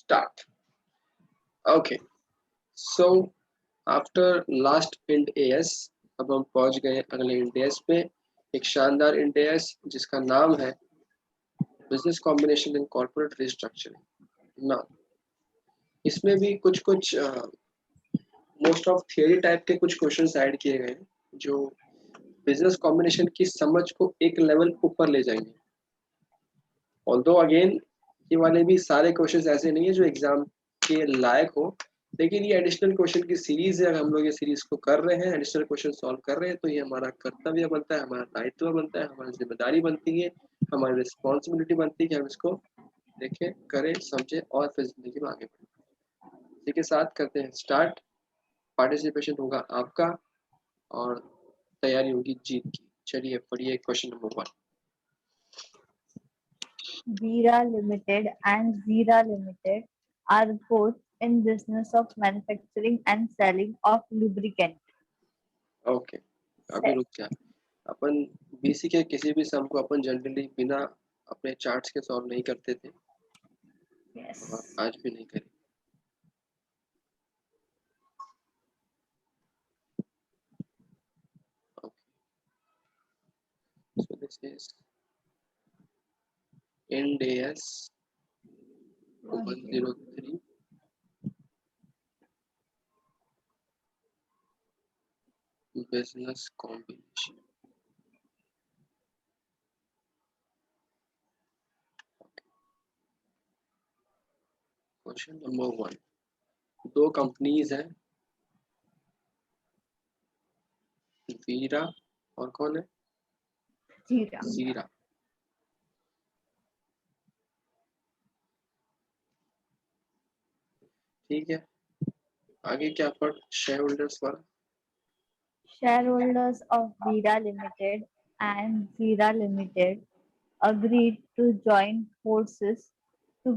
start. Okay, so after last Ind AS अब हम पहुंच गए अगले इंड एस पे, एक शानदार इंड एस जिसका नाम है business combination in corporate restructuring. ना इसमें भी कुछ कुछ मोस्ट ऑफ थियरी टाइप के कुछ क्वेश्चंस ऐड किए गए हैं जो बिजनेस कॉम्बिनेशन की समझ को एक लेवल ऊपर ले जाएंगे। ऑल्दो अगेन ये वाले भी सारे क्वेश्चंस ऐसे नहीं है जो एग्जाम के लायक हो, लेकिन ये एडिशनल क्वेश्चन की सीरीज है। अगर हम लोग ये सीरीज को कर रहे हैं, एडिशनल क्वेश्चन सॉल्व कर रहे हैं, तो ये हमारा कर्तव्य बनता है, हमारा दायित्व बनता है, हमारी जिम्मेदारी बनती है, हमारी रिस्पॉन्सिबिलिटी बनती है कि हम इसको देखें, करें, समझें और फिर जिंदगी में आगे बढ़ें। इसी के साथ करते हैं स्टार्ट। पार्टिसिपेशन होगा आपका और तैयारी होगी जीत की। चलिए पढ़िए question number 1। Veera Limited and Veera Limited are both in business of manufacturing and selling of lubricant. Okay, अभी रुक जा। अपन बीसी के किसी भी सम को अपन जनरली बिना अपने चार्ट्स के सॉल्व नहीं करते थे Yes. और आज भी नहीं करें। Okay. So this is Ind AS 103 business combination. Question number 1, दो कंपनीज हैं, वीरा और कौन है? Veera. जीरा। ठीक है, आगे क्या पढ़? शेयर होल्डर्स वाला। Shareholders of Veera Limited and Veera Limited agreed to join forces to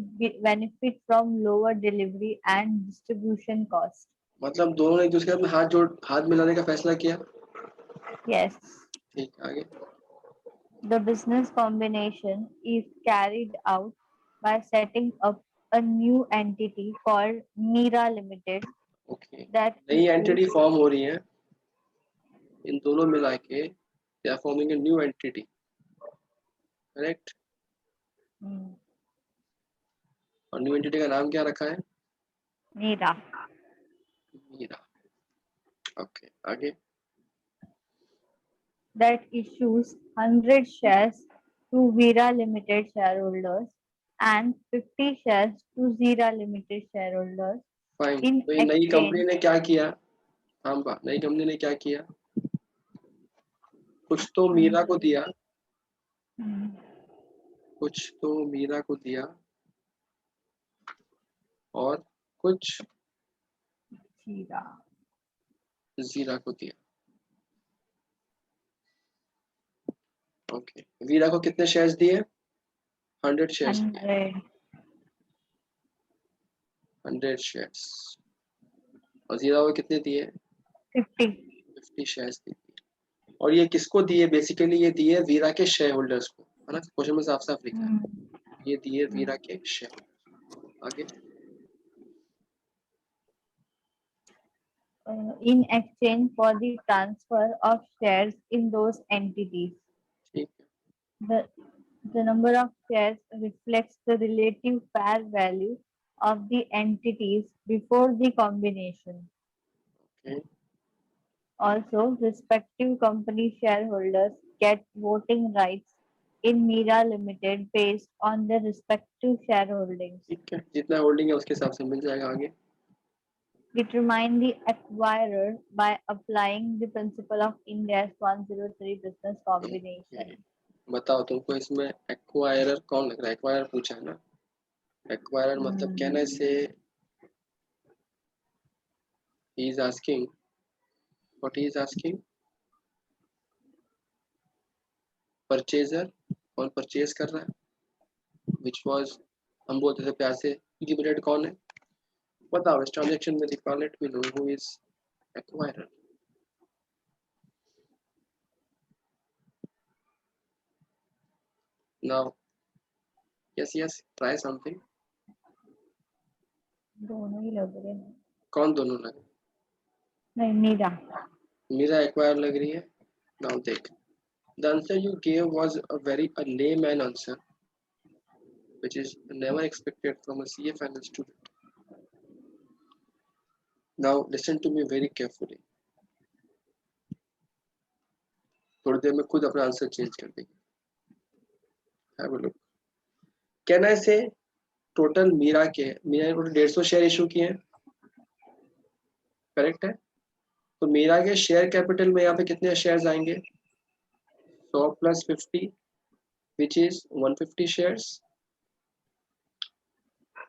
benefit from lower delivery and distribution cost. मतलब दोनों ने एक दूसरे के साथ हाथ मिलाने का फैसला किया। Yes. ठीक, आगे। The business combination is carried out by setting up a new entity called Meera Limited okay, that नई एंटिटी issues फॉर्म हो रही है, इन दोनों मिला के they are forming a new entity, correct? और न्यू एंटिटी का नाम क्या रखा है? Meera. मीरा। ओके, आगे। That issues 100 shares to Veera Limited shareholders and 50 shares to Zeera Limited shareholders fine, in तो ये नई कंपनी exchange. ने क्या किया? हाँ बा, नई कंपनी ने क्या किया? कुछ तो मीरा को दिया, कुछ तो मीरा को दिया और कुछ Zeera. जीरा को दिया। ओके, वीरा को कितने शेयर्स दिए? 100 शेयर्स दिए। 100. 100 शेयर्स। और जीरा को कितने दिए? 50. 50 शेयर्स दिए। और ये किसको दिए? बेसिकली ये दिए वीरा के शेयर होल्डर्स को, है ना? क्वेश्चन में साफ साफ लिखा है, ये दिए वीरा के शेयर होल्डर्स। आगे। In exchange for the transfer of shares in those entities. ठीक है, The, the number of shares reflects the relative fair value of the entities before the combination. Okay. Also, respective company shareholders get voting rights in Meera Limited based on their respective shareholdings. ठीक है, जितना holding है उसके हिसाब से मिल जाएगा। आगे। Determine the acquirer by applying the principle of India's 103 business combination. बताओ तुमको इसमें एक्वायरर कौन लग रहा है? एक्वायरर पूछा है ना? एक्वायरर मतलब कहने से he is asking, what he is asking? Purchaser, कौन परचेज कर रहा है? which was, हम बोलते थे प्यार से लिमिटेड कौन है? बताओ इस ट्रांजैक्शन में दिखा, let me know who is acquirer. Now, yes, yes, try something. दोनों ही लग रहे हैं। कौन दोनों लगे? नहीं, मीरा। मीरा एक्वायर लग रही है। नाउ देख, the answer you gave was a layman answer, which is never expected from a CA final student. Now listen to me very carefully. थोड़ी देर में खुद अपना आंसर चेंज कर देंगे. Have a look. Can I say total Meera ने total 150 share issue किए हैं, correct है? तो मीरा के शेयर कैपिटल में यहाँ पे कितने शेयर्स आएंगे? 100 plus 50 which is 150 shares.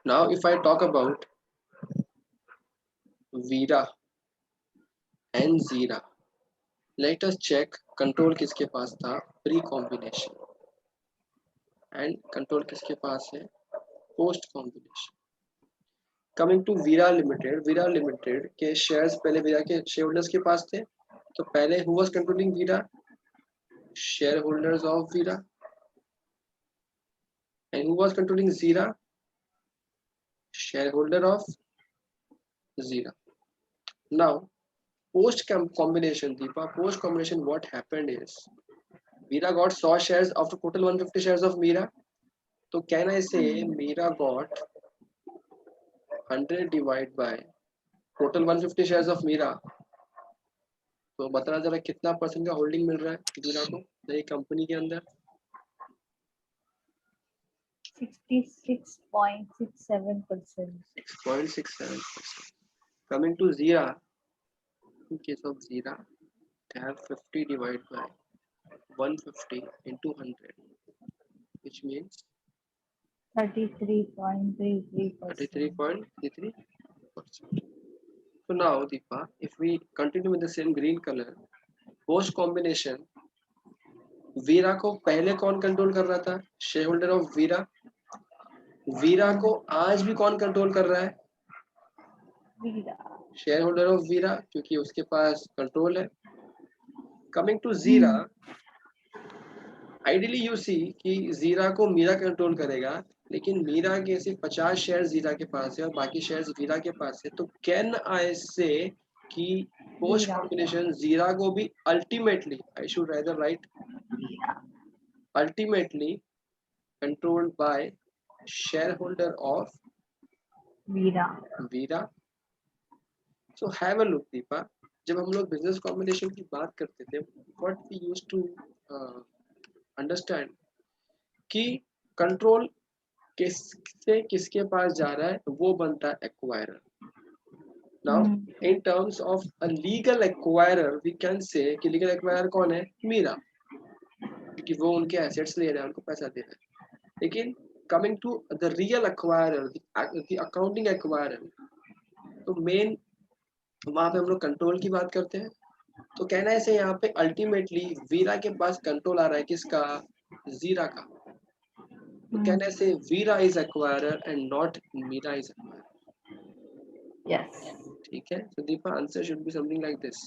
Now if I talk about Veera and Zira, let us check control किसके पास था प्री कॉम्बिनेशन एंड कंट्रोल किसके पास है post combination. Coming to Veera limited के शेयर्स पहले वीरा के शेयर होल्डर्स के पास थे, तो पहले who was controlling Veera? Shareholders of Veera. And who was controlling Zeera? shareholder of Zira. Now, post combination, Deepa, post combination, what happened is Veera got 100 shares after total 150 shares of Meera. So can I say Meera got 100 divided by total 150 shares of Meera? तो बताना जरा कितना percent का holding मिल रहा है वीरा को नई company के अंदर? 66.67%. 6.67%. Coming to Zira, in case of Zira, have 50 divided by 150 into 100, which means 33.33%. 33.33%. So now, Deepa, if we continue with the same green color, post combination, वीरा को पहले कौन कंट्रोल कर रहा था? शेयर होल्डर ऑफ वीरा. वीरा को आज भी कौन कंट्रोल कर रहा है? वीरा. शेयर होल्डर ऑफ वीरा, क्योंकि उसके पास कंट्रोल है. कमिंग टू जीरा, आइडियली यू सी कि जीरा को मीरा कंट्रोल करेगा, लेकिन मीरा के सिर्फ 50 शेयर जीरा के पास है और बाकी शेयर्स वीरा के पास है. तो कैन आई से कि पोस्ट कॉम्बिनेशन जीरा को भी ultimately, I should rather right, ultimately controlled by shareholder of Veera. So have a look Deepa, जब हम लोग बिजनेस कॉम्बिनेशन की बात करते थे, what we used to understand कि कंट्रोल किससे किसके पास जा रहा है, वो बनता है acquirer. Now in terms of a legal acquirer we can say कि लीगल एक्वायरर कौन है? मीरा, क्योंकि वो उनके एसेट्स ले रहा है, उनको पैसा दे रहा है. लेकिन coming to the real acquirer, the accounting acquirer, तो मेन वहां पे हम लोग कंट्रोल की बात करते हैं. तो कहना है से यहाँ पे अल्टीमेटली वीरा के पास कंट्रोल आ रहा है किसका? जीरा का. तो कहने से Veera is acquirer and not Meera is acquirer. Yes. ठीक है? So Deepa, answer should be something like this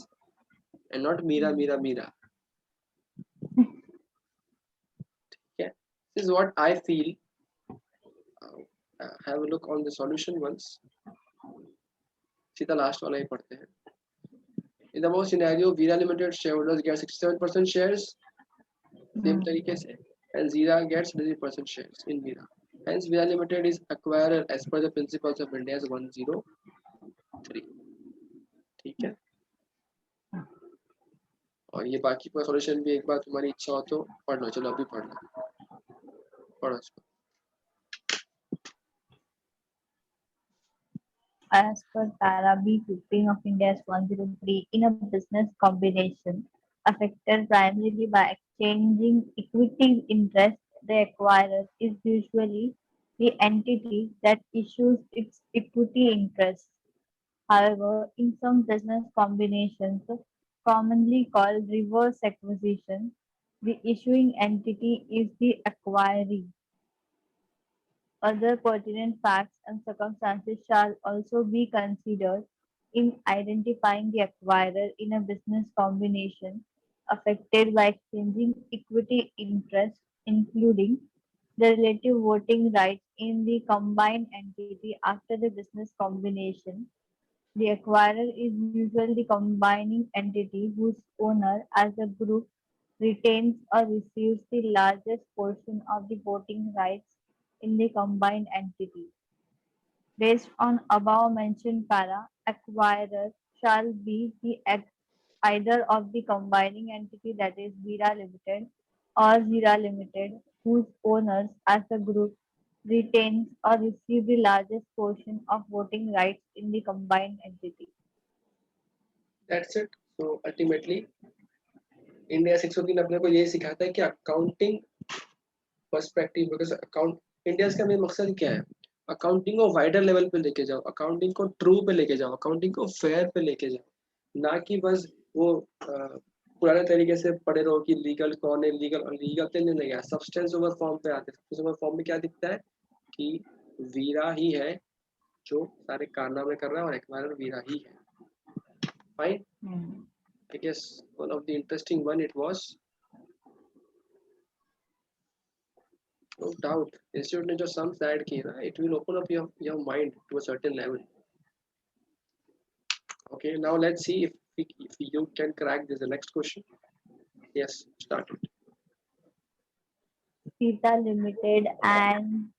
and not Meera, Meera, Meera. ठीक है? This is what I feel. Have a look on the solution once. सीधा last वाला ही पढ़ते हैं. In the above scenario, Veera Limited shareholders get 67% shares. Same तरीके से, and Zira gets 33% shares in Veera. Hence, Veera Limited is acquirer as per the principles of Ind AS 103. ठीक है? और ये बाकी का सॉल्यूशन भी एक बार तुम्हारी इच्छा हो तो पढ़ लो. चलो अभी पढ़ लो, पढ़ो इसको. As per para B15 of Ind AS 103, in a business combination affected primarily by exchanging equity interest, the acquirer is usually the entity that issues its equity interest. However, in some business combinations, commonly called reverse acquisition, the issuing entity is the acquiree. Other pertinent facts and circumstances shall also be considered in identifying the acquirer in a business combination affected by exchanging equity interest, including the relative voting rights in the combined entity after the business combination. The acquirer is usually the combining entity whose owner as a group retains or receives the largest portion of the voting rights in the combined entity. Based on above-mentioned para, acquirer shall be either of the combining entity, that is Veera Limited or Zira Limited, whose owners as a group retains or receive the largest portion of voting rights in the combined entity. That's it. So ultimately India 603 अपने को ये सिखाता है कि accounting perspective, because account India का main मकसद क्या है, अकाउंटिंग को वाइडर लेवल पे लेके जाओ, अकाउंटिंग को ट्रू पे लेके जाओ, अकाउंटिंग को फेयर पे लेके जाओ, ना कि बस वो पुराने तरीके से पढ़े रहो कि लीगल कौन है, लीगल और लीगल तो नहीं गया, सब्सटेंस ओवर फॉर्म पे आते हैं। सब्सटेंस ओवर फॉर्म में क्या दिखता है कि वीरा ही है जो सारे कारनामे कर रहा है और एक्वायरर वीरा ही है। Fine, I guess one of the interesting one it was, no doubt institute ने जो सम्स ऐड किए ना, it will open up your mind to a certain level. Okay, now let's see if you can crack this. The next question. Yes, start it. Theta Limited and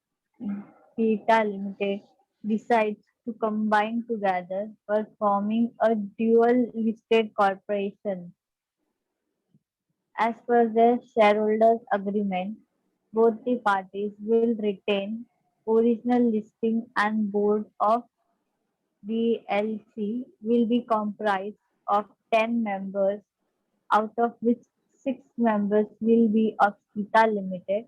Theta Limited decides to combine together for forming a dual listed corporation. As per the shareholders agreement, both the parties will retain original listing and board of the LC will be comprised of 10 members, out of which 6 members will be of Theta Limited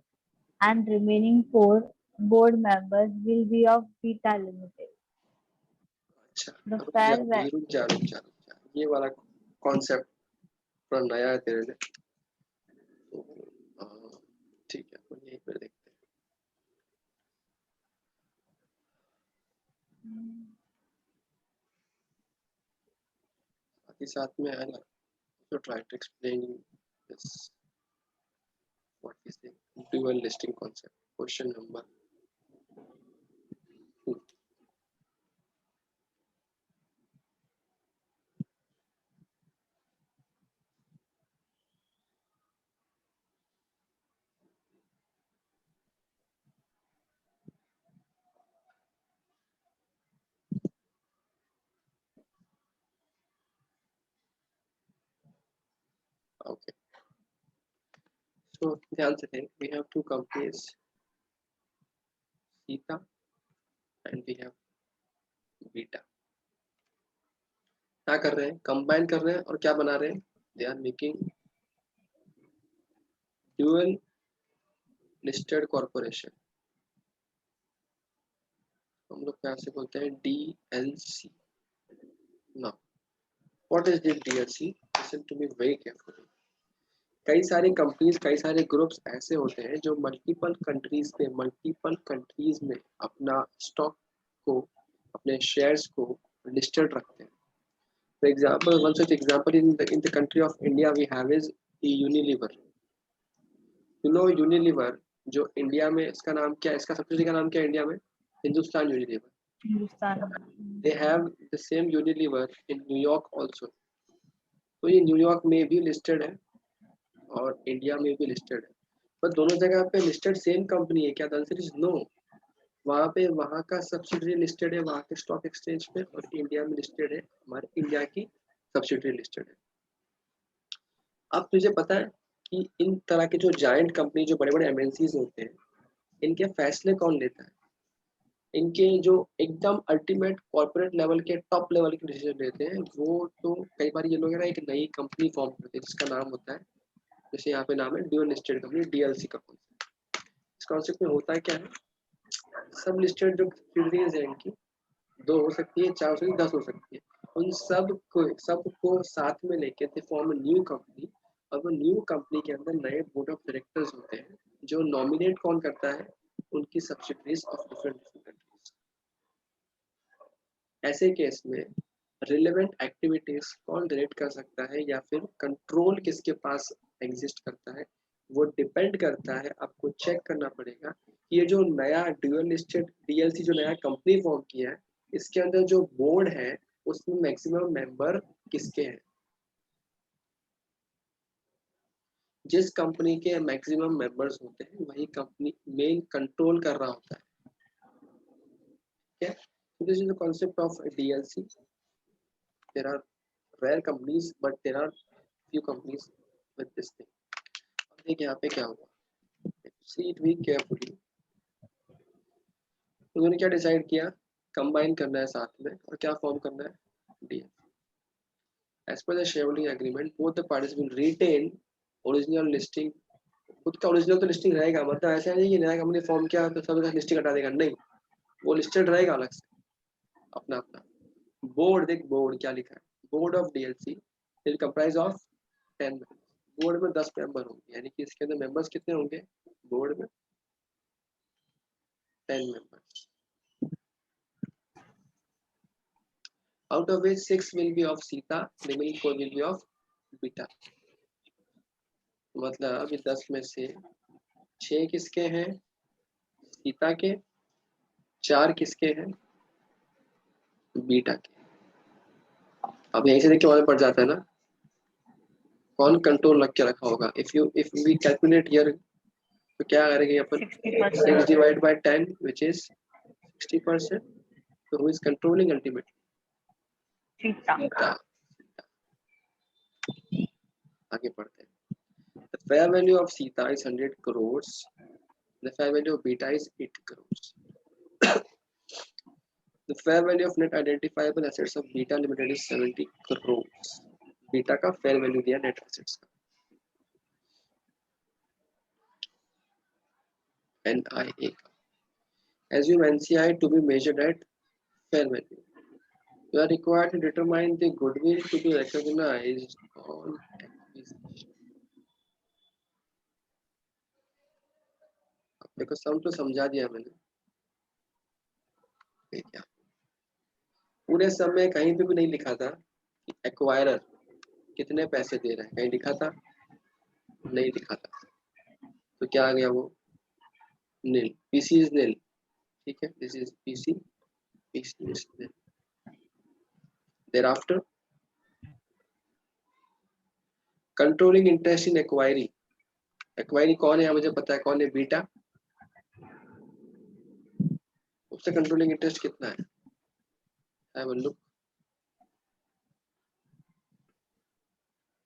and remaining 4 board members will be of Theta Limited. अच्छा, The रुक fair जा, ये वाला concept थोड़ा नया है तेरे लिए, तो ठीक है, अपन यहीं पर देखते हैं, साथ ही साथ में है ना, तो try to explain this what is the dual listing concept. Question number 2. Okay, so ध्यान से देख, we have two companies, Theta and we have Beta. क्या कर रहे हैं, कंबाइन कर रहे हैं और क्या बना रहे हैं, they are making dual listed corporation, हम लोग क्या से बोलते हैं DLC. Now what is this DLC? Listen to me very carefully. कई सारी कंपनीज, कई सारे ग्रुप्स ऐसे होते हैं जो मल्टीपल कंट्रीज में अपना स्टॉक को, अपने शेयर्स को लिस्टेड रखते हैं. For example, one such example in the country of India we have is Unilever. You know Unilever, जो इंडिया में, इसका नाम क्या है, इसका सब्सिडी का नाम क्या है इंडिया में, Hindustan Unilever. They have the same Unilever in New York also. तो ये न्यूयॉर्क में भी लिस्टेड है और इंडिया में भी लिस्टेड है, पर दोनों जगह पे लिस्टेड सेम कंपनी है क्या? The answer is no. वहाँ पे वहाँ का सब्सिडरी लिस्टेड है वहाँ के स्टॉक एक्सचेंज पे, और इंडिया में लिस्टेड है, हमारे इंडिया की सब्सिडरी लिस्टेड है. अब तुझे पता है कि इन तरह के जो जायंट कंपनी, जो बड़े बड़े MNCs होते हैं, इनके फैसले कौन लेता है? इनके जो एकदम अल्टीमेट कॉर्पोरेट लेवल के, टॉप लेवल के डिसीजन लेते हैं वो, तो कई बार ये लोग ना एक नई कंपनी फॉर्म करते हैं जिसका नाम होता है, जैसे यहाँ पे नाम है ड्यूअल लिस्टेड कंपनी, DLC का कॉन्सेप्ट. इस कॉन्सेप्ट में होता है क्या है, सब लिस्टेड जो सब्सिडरीज है इनकी 2 हो सकती है, 4 हो सकती है, 10 हो सकती है, उन सबको साथ में लेके दे फॉर्म न्यू कंपनी. और वो न्यू कंपनी के अंदर नए बोर्ड ऑफ डायरेक्टर्स होते हैं जो नॉमिनेट कौन करता है, उनकी सब्सिडरीज ऑफ डिफरेंट कंट्रीज. ऐसे केस में रिलेवेंट एक्टिविटीज कौन डायरेक्ट कर सकता है या फिर कंट्रोल किसके पास एग्जिस्ट करता है, वो डिपेंड करता है, आपको चेक करना पड़ेगा कि ये जो नया ड्यूअल लिस्टेड डीएलसी जो नया कंपनी फॉर्म किया है, इसके अंदर जो बोर्ड है उसमें मैक्सिमम मेंबर किसके हैं। जिस कंपनी के मैक्सिमम मेंबर्स होते हैं वही कंपनी मेन कंट्रोल कर रहा होता है। ठीक है, so this is the concept of DLC. There are rare companies but there are few companies with this thing. अब देखिए यहाँ पे क्या हुआ, see it very carefully. उन्होंने क्या डिसाइड किया, कंबाइन करना है साथ में और क्या फॉर्म करना है, DLC. As per the shareholding agreement, both the parties will retain original listing. खुद का ओरिजिनल तो लिस्टिंग रहेगा, मतलब ऐसा नहीं कि नया कंपनी फॉर्म किया तो सब लिस्टिंग हटा देगा, नहीं, वो लिस्टेड रहेगा अलग से अपना अपना। बोर्ड, देख बोर्ड क्या लिखा है, board of DLC will comprise of 10 members. Board में 10 मेंबर होंगे, यानी कि इसके अंदर मेंबर्स कितने होंगे, बोर्ड में 10 members, out of which 6 will be of Sita, remaining 4 will be of beta. मतलब अभी 10 में से 6 किसके हैं, सीता के, 4 किसके हैं, बीटा के। अब यहीं से देखिए पड़ जाता है ना, कौन कंट्रोल रख के रखा होगा। इफ वी कैलकुलेट हियर तो क्या करेंगे अपन, 6 डिवाइड बाय 10 विच इज 60%। तो who is controlling ultimately, Sita. आगे पढ़ते हैं। The fair value of Sita is 100 crores, the fair value of beta is 80 crores। The fair value of net identifiable assets of beta limited is 70 crores। Beta का fair value दिया net assets का, NIA का। Assume NCI to be measured at fair value. You are required to determine the goodwill to be recognized on acquisition. देखो सम तो समझा दिया मैंने, क्या पूरे सम में कहीं पे भी नहीं लिखा था कि एक्वायरर कितने पैसे दे रहा है, कहीं लिखा था, नहीं लिखा था, तो क्या आ गया वो, नील, पीसी इज नील। ठीक है, this is PC, PC is nil. thereafter controlling interest in acquiree, acquiree कौन है मुझे पता है, कौन है, बीटा। उससे कंट्रोलिंग इंटरेस्ट कितना है, हैव अ लुक,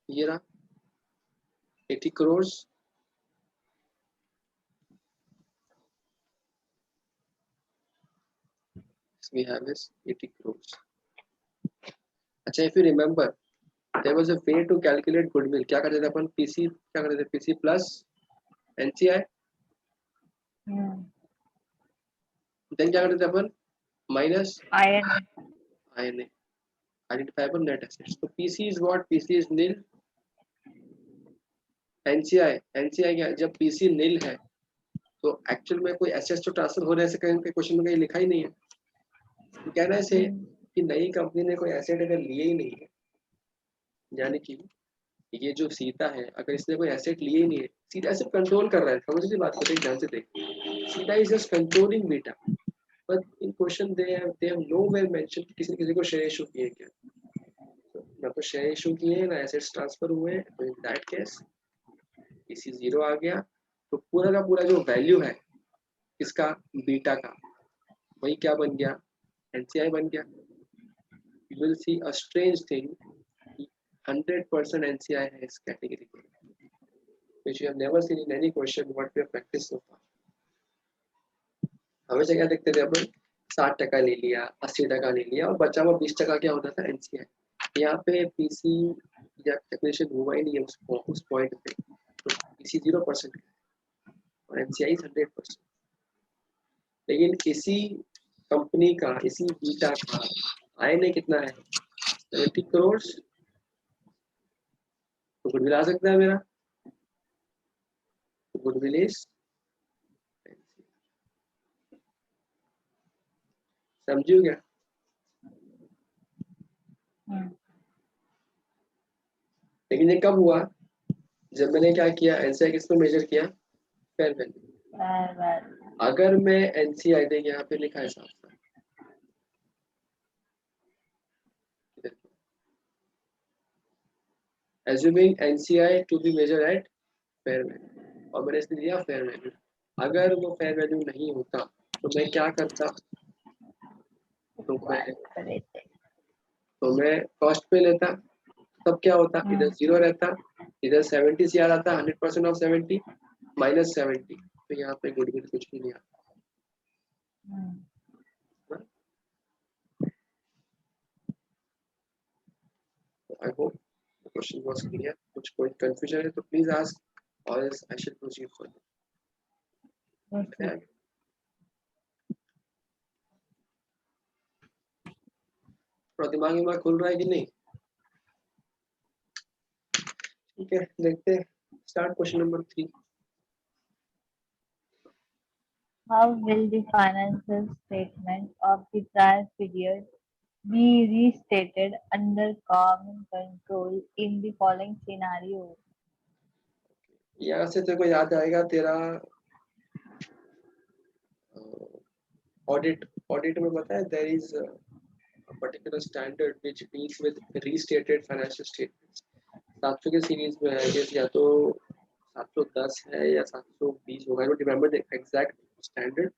ये रहा 80 crores। We have is 80 crores। अच्छा, if you remember there was a way to calculate goodwill, क्या करते थे अपन, पीसी क्या करते थे, पीसी प्लस एनसीआई, देन क्या करते थे अपन, minus INA, identifiable net assets. तो PC is what, PC is nil, NCI, NCI क्या, जब पीसी नील है तो एक्चुअल में कोई एसेट्स तो ट्रांसफर हो रहे हैं, कहीं क्वेश्चन में कहीं लिखा ही नहीं है। तो कहना है से कि नई कंपनी ने कोई एसेट अगर लिए ही नहीं है, यानी कि ये जो सीता है अगर इसने कोई एसेट लिए ही नहीं है, सीता एसेट कंट्रोल कर रहा है, समझ ली बात को, ध्यान से देख, Sita is just controlling beta, but in question they have nowhere mention कि किसी किसी को शेयर इशू किए क्या, ना तो शेयर इशू किए ना एसेट्स ट्रांसफर हुए, तो इन दैट केस इसी जीरो आ गया। तो पूरा का पूरा जो वैल्यू है इसका, बीटा का, वही क्या बन गया, एनसीआई बन गया। You will see a strange thing, 100% NCI है इस कैटेगरी में, which you have never seen in any question what we have practiced so far। हमेशा क्या देखते थे अपन, 60% ले लिया, 80% ले लिया और बचा हुआ 20% क्या होता था, NCI। यहाँ पे पीसी या कैलकुलेशन हुआ ही नहीं है उस पॉइंट पे, तो पीसी 0% और NCI 100%। लेकिन इसी कंपनी का, इसी बीटा का आईएनए कितना है, 70 करोड़। तो गुडविल आ सकता है मेरा, तो गुडविल इज, समझियो क्या। लेकिन ये कब हुआ, जब मैंने क्या किया, एनसीआई किस पे मेजर किया, फेयर वैल्यू। अगर मैं एनसीआई देख यहाँ पे लिखा है साफ साफ, assuming NCI to be measured at fair value, और मैंने इसमें दिया फेयर वैल्यू। अगर वो फेयर वैल्यू नहीं होता तो मैं क्या करता, तो मैं कॉस्ट पे लेता, तब क्या होता, इधर जीरो रहता, इधर 70 से आ रहा, 100% ऑफ 70 माइनस 70, तो यहाँ पे गुडविल कुछ भी नहीं आता। I hope the question was clear. कुछ कोई कंफ्यूजन है तो please ask, or else I shall proceed further. थोड़ा दिमाग खुल रहा है कि नहीं? ठीक है, देखते हैं, start question number 3। How will the financial statement of the prior period be restated under common control in the following scenario? यहाँ से तेरे को याद आएगा तेरा ऑडिट में बताया, there is a particular standard which deals with restated financial statements। 700 के सीरीज में है, गेस या तो 710 है या 720 होगा, I don't remember the exact standard,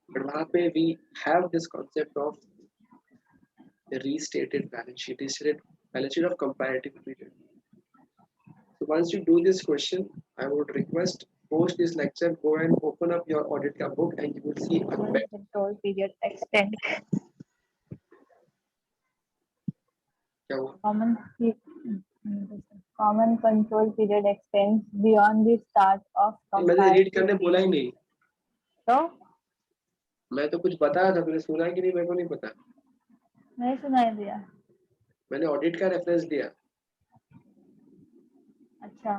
but वहाँ पे we have this concept of restated balance sheet of comparative period। So once you do this question, I would request post this lecture, go and open up your audit का book and you will see a Common control period extends. क्या हुआ? Common control period extends beyond the start of मैंने read comparative करने बोला ही नहीं, तो मैं तो कुछ बताया था, तुमने सुना कि नहीं मेरे को नहीं पता। नहीं सुनाई दिया, मैंने ऑडिट का रेफरेंस दिया। अच्छा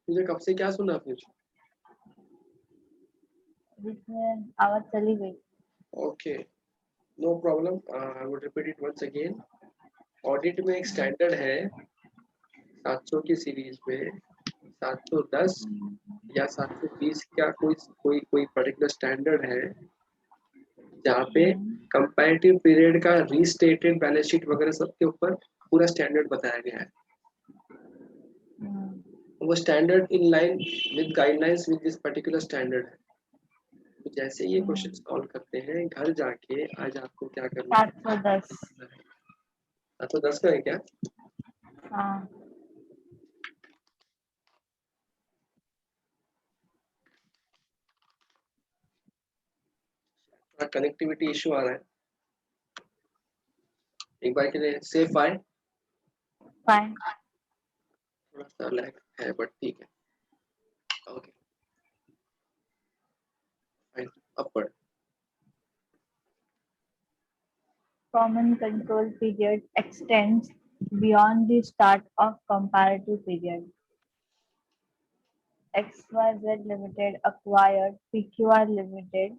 तुझे कब से क्या सुना कुछ? जिसमें आवाज चली गई। Okay, no problem, I would repeat it once again. Audit में एक स्टैंडर्ड है 700 की सीरीज में, 710 या 720 का कोई कोई कोई पर्टिकुलर स्टैंडर्ड है जहाँ पे कंपैरेटिव पीरियड का रीस्टेटेड बैलेंस शीट वगैरह सबके ऊपर पूरा स्टैंडर्ड बताया गया है। वो standard in line with guidelines with this particular standard है। तो जैसे ये क्वेश्चन सॉल्व करते हैं घर जाके, आज आपको क्या करना है, 710 710 का है क्या? हाँ कनेक्टिविटी इशू आ रहा है, एक बार के लिए सेफ आए, फाइन थोड़ा सा लैग है बट ठीक है, okay fine, upward. common control period extends beyond the start of comparative period. XYZ Limited acquired PQR Limited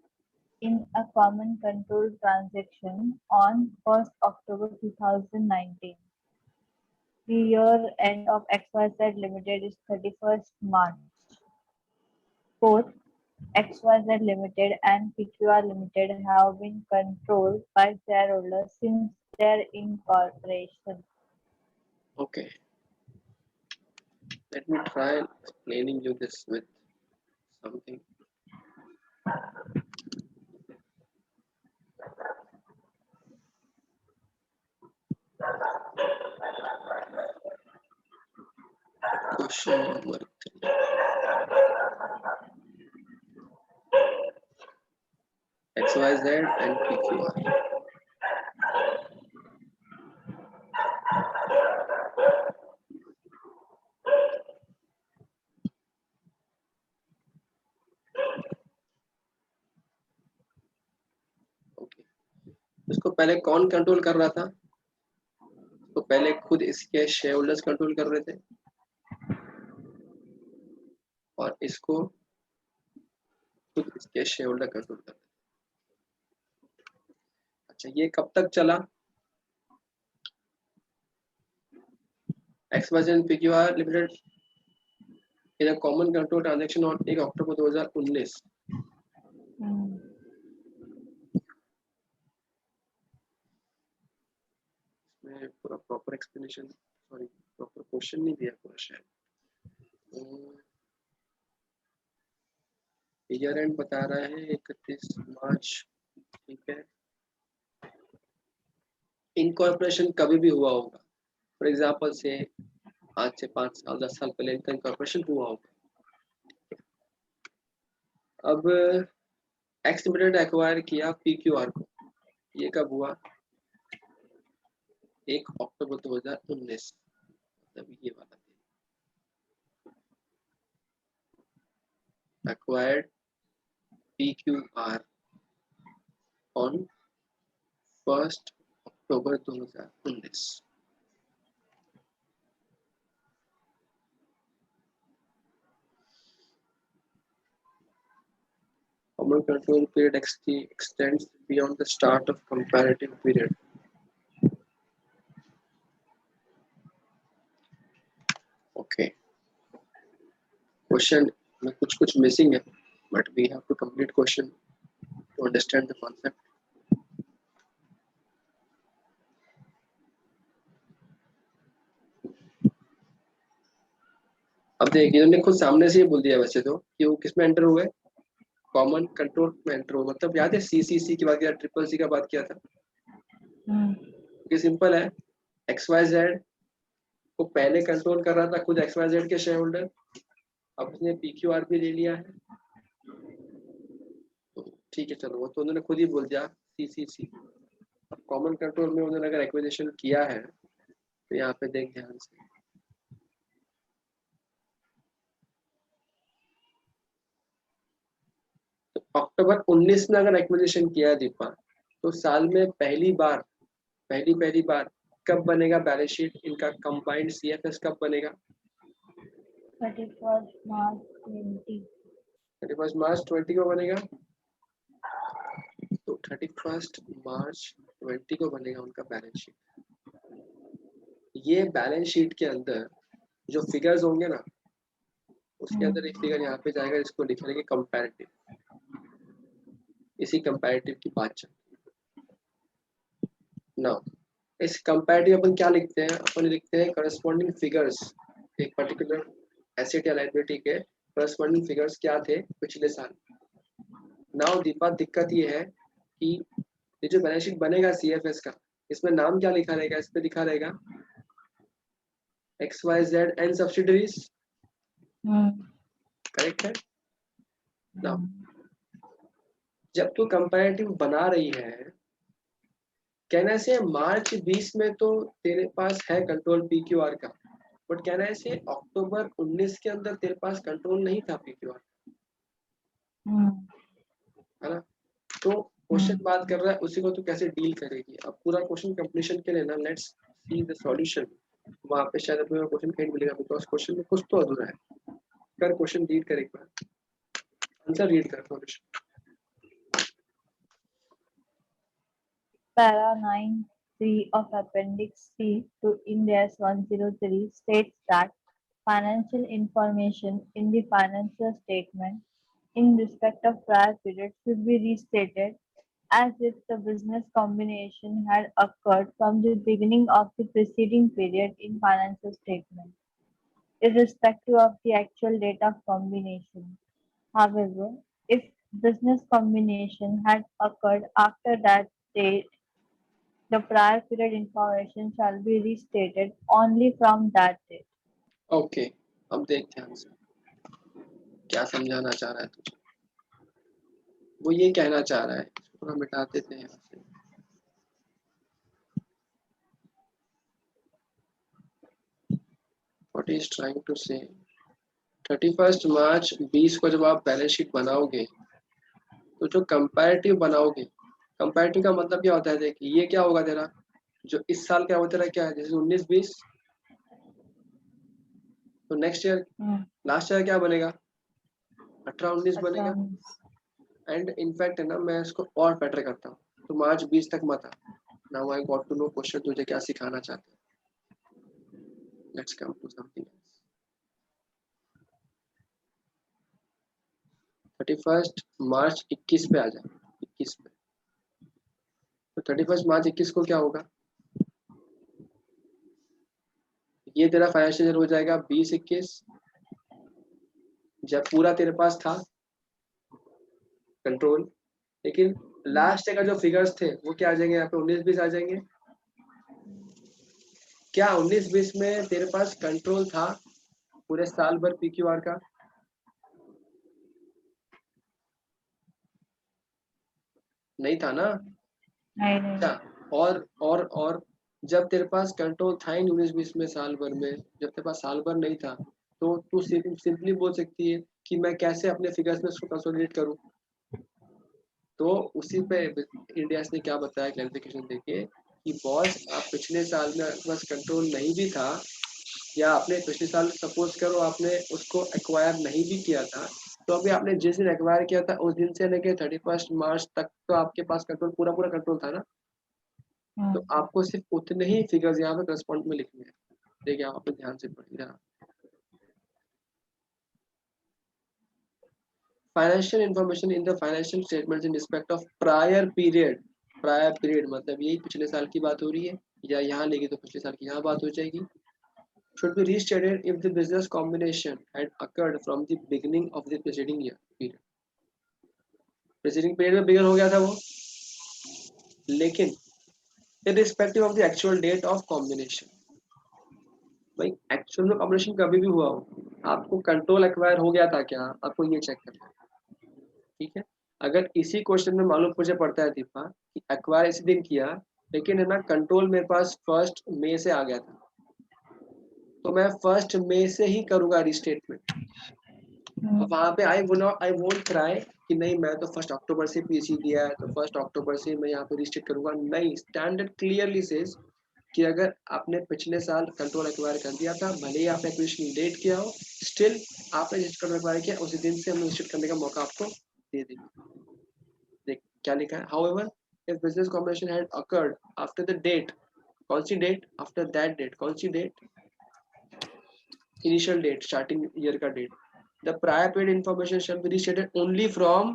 in a common control transaction on 1st October 2019. The year end of XYZ Limited is 31st March. Both XYZ Limited and PQR Limited have been controlled by shareholders since their incorporation. Okay, let me try explaining you this with something. Question number 3. XYZ and PQR. Okay. इसको पहले कौन control कर रहा था? तो पहले खुद इसके शेयर होल्डर्स कंट्रोल कर रहे थे और इसको खुद इसके शेयर होल्डर कंट्रोल कर रहे थे। अच्छा, ये कब तक चला? XYZ PQR limited in a common control transaction on 1 अक्टूबर 2019। इसमें पूरा proper explanation, sorry proper question नहीं दिया पूरा शायद। ईयर एंड बता रहा है 31 मार्च, ठीक है। इनकॉर्पोरेशन कभी भी हुआ होगा, फॉर एग्जांपल से आज से 5 साल 10 साल पहले इनका इनकॉर्पोरेशन हुआ होगा। अब एक्स लिमिटेड एक्वायर किया PQR को, ये कब हुआ? 1 अक्टूबर 2019, मतलब ये वाला दिन। Acquired PQR on 1 October 2019। Common control period extends beyond the start of comparative period. Okay. Question में कुछ missing है, but we have to complete question to understand the concept. अब देखिए इन्होंने खुद सामने से ही बोल दिया वैसे तो कि वो किस में एंटर हुए, कॉमन कंट्रोल में एंटर हुआ। मतलब याद है CCC की बात किया, ट्रिपल सी का बात किया था। ये सिंपल है, XYZ को पहले कंट्रोल कर रहा था खुद XYZ के शेयर होल्डर, अब उसने PQR भी ले लिया है, तो ठीक है चलो, वो तो उन्होंने खुद ही बोल दिया CCC। अब कॉमन कंट्रोल में उन्होंने अगर एक्विजिशन किया है तो यहाँ पे देख ध्यान से, तो अक्टूबर 19 में अगर एक्विजिशन किया दीपा, तो साल में पहली बार कब बनेगा बैलेंस शीट इनका कंबाइंड CFS कब बनेगा? 31 मार्च 20। 31 मार्च 20 को बनेगा, तो 31 मार्च 20 को बनेगा उनका बैलेंस शीट। ये बैलेंस शीट के अंदर जो फिगर्स होंगे ना, उसके अंदर एक फिगर यहाँ पे जाएगा, इसको लिख लेंगे कंपैरेटिव। इसी कंपैरेटिव की बात चल ना। इस कंपैरेटिव अपन क्या लिखते हैं? अपन लिखते हैं करस्पॉन्डिंग फिगर्स, एक पर्टिकुलर एसेट या लायबिलिटी के करस्पॉन्डिंग फिगर्स क्या थे पिछले साल। नाउ दीपा दिक्कत ये है कि ये जो बैलेंस शीट बनेगा CFS का, इसमें नाम क्या लिखा रहेगा? इस पे लिखा रहेगा XYZ एंड सब्सिडरीज, करेक्ट है ना? जब तू कंपैरेटिव बना रही है, कहना से मार्च 20 में तो तेरे पास है कंट्रोल PQR का, बट कहना से अक्टूबर 19 के अंदर तेरे पास कंट्रोल नहीं था PQR, है ना? तो क्वेश्चन बात कर रहा है उसी को तू कैसे डील करेगी। अब पूरा क्वेश्चन कंप्लीशन के लिए ना, लेट्स सी द सॉल्यूशन। वहां पे शायद अपने क्वेश्चन कहीं मिलेगा, बिकॉज क्वेश्चन में कुछ तो अधूरा है। कर क्वेश्चन रीड कर, एक बार आंसर रीड कर solution. Para 9(3) of Appendix C to Ind AS 103 states that financial information in the financial statement in respect of prior period should be restated as if the business combination had occurred from the beginning of the preceding period in financial statement, irrespective of the actual date of combination. However, if business combination had occurred after that date, the prior period information shall be restated only from that date. Okay, अब देख ध्यान से क्या समझाना चाह रहा है तुझे। वो ये कहना चाह रहा है, पूरा मिटा देते हैं यहाँ से। What he is trying to say, 31 मार्च 20 को जब आप बैलेंस शीट बनाओगे, तो जो कंपैरेटिव बनाओगे, कंपैरेटिव का मतलब क्या होता है? देखिए ये क्या होगा तेरा, जो इस साल क्या होता है, क्या है, जैसे 19-20, तो नेक्स्ट ईयर लास्ट ईयर क्या बनेगा? 18-19 बनेगा। एंड इनफैक्ट है ना, मैं इसको और बेटर करता हूँ, तो मार्च 20 तक मत आ। Now I got to know question तुझे क्या सिखाना चाहते हैं। Let's come to something else. 31 March 21 पे आ जाए, 21 पे, तो 31 मार्च 21 को क्या होगा, ये तेरा फाइनेंशियल ईयर हो जाएगा 20-21, जब पूरा तेरे पास था कंट्रोल, लेकिन लास्ट का जो फिगर्स थे वो क्या आ जाएंगे यहाँ पे, 19-20 आ जाएंगे। क्या 19-20 में तेरे पास कंट्रोल था पूरे साल भर PQR का? नहीं था ना। नहीं नहीं। अच्छा, और जब तेरे पास कंट्रोल था ही 19-20 में साल भर में, जब तेरे पास साल भर नहीं था, तो तू सिंपली बोल सकती है कि मैं कैसे अपने फिगर्स में उसको कंसोलिडेट करूं। तो उसी पे इंडिया ने क्या बताया क्लैरिफिकेशन देके कि बॉस आप पिछले साल में बस कंट्रोल नहीं भी था, या आपने पिछले साल सपोज करो आपने उसको एक्वायर नहीं भी किया था, तो अभी आपने जिस दिन एक्वायर किया था उस दिन से लेके 31 मार्च तक तो आपके पास कंट्रोल पूरा पूरा कंट्रोल था ना। तो आपको सिर्फ उतने ही फिगर्स यहाँ पे करस्पॉन्ड में लिखने हैं। देखिए आप अपने ध्यान से पढ़िए। Financial information in the financial statements in respect of prior period, prior period मतलब यही पिछले साल की बात हो रही है, या यहाँ लेगी तो पिछले साल की यहाँ बात हो जाएगी। should be restated if the business combination had occurred from the beginning of the preceding year period. preceding period में बिगन हो गया था वो, लेकिन irrespective of the actual date of combination, भाई एक्चुअल में कॉम्बिनेशन कभी भी हुआ हो, आपको कंट्रोल एक्वायर हो गया था क्या, आपको ये चेक करना है। ठीक है, अगर इसी क्वेश्चन में मालूम मुझे पड़ता है दीपा कि एक्वायर इसी दिन किया, लेकिन है ना कंट्रोल मेरे पास 1 मई से आ गया था, तो मैं 1 मई से ही करूंगा रिस्टेटमेंट। वहां पे आई वोंट ट्राई कि नहीं मैं तो 1 अक्टूबर से पीसी दिया है तो 1 अक्टूबर से मैं यहाँ पे रिस्ट्रिक्ट करूंगा। नहीं, स्टैंडर्ड क्लियरली सेज कि अगर आपने पिछले साल कंट्रोल एक्वायर कर दिया था, भले ही आपने एक्विजिशन लेट किया हो, स्टिल आपने जिस कंट्रोल एक्वायर किया उसी दिन से हम रिस्ट्रिक्ट करने का मौका आपको दे देंगे। देख क्या लिखा है, however if business combination had occurred after the date, कौन सी डेट, आफ्टर दैट डेट, कौन सी डेट, इनिशियल डेट, स्टार्टिंग ईयर का date, the prior period information shall be restated only from